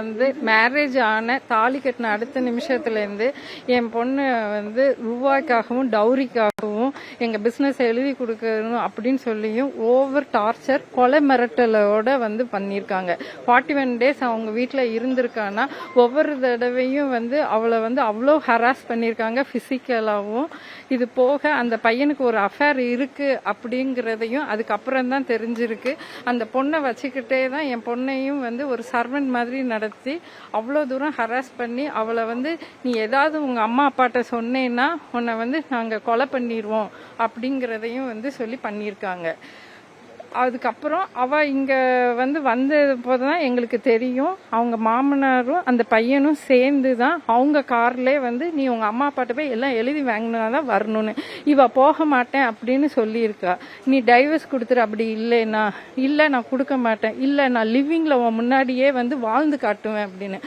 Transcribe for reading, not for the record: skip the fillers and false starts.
வந்து மேரேஜ் ஆன தாலி கட்டின அடுத்த நிமிஷத்துலேருந்து என் பொண்ணு வந்து ரூபாய்க்காகவும் டவுரிக்காகவும் எங்கள் பிஸ்னஸ் எழுதி கொடுக்கணும் அப்படின்னு சொல்லியும் ஓவர் டார்ச்சர் கொலை மிரட்டலோட வந்து பண்ணியிருக்காங்க. 41 days அவங்க வீட்டில் இருந்திருக்கான்னா ஒவ்வொரு தடவையும் வந்து அவளை வந்து அவ்வளோ ஹராஸ் பண்ணியிருக்காங்க ஃபிசிக்கலாகவும். இது போக அந்த பையனுக்கு ஒரு அஃபேர் இருக்கு அப்படிங்கிறதையும் அதுக்கப்புறம் தான் தெரிஞ்சிருக்கு. அந்த பொண்ணை வச்சுக்கிட்டே தான் என் பொண்ணையும் வந்து ஒரு சர்வெண்ட் மாதிரி நடத்தி அவ்வளோ தூரம் ஹராஸ் பண்ணி அவளை வந்து நீ ஏதாவது உங்கள் அம்மா அப்பாட்ட சொன்னேன்னா உன்னை வந்து நாங்கள் கொலை பண்ணிடுவோம் அப்படிங்கிறதையும் வந்து சொல்லி பண்ணியிருக்காங்க. அதுக்கப்புறம் அவ இங்க வந்து வந்த போதுதான் எங்களுக்கு தெரியும் அவங்க மாமனாரும் அந்த பையனும் சேர்ந்து தான் அவங்க கார்ல வந்து நீ உங்க அம்மா அப்பாட்ட போய் எல்லாம் எழுதி வாங்கினாதான் வரணும்னு. இவ போக மாட்டேன் அப்படின்னு சொல்லியிருக்கா. நீ டைவர்ஸ் கொடுத்துரு, அப்படி இல்லைன்னா இல்லை நான் கொடுக்க மாட்டேன், இல்லை நான் லிவிங்ல முன்னாடியே வந்து வாழ்ந்து காட்டுவேன் அப்படின்னு.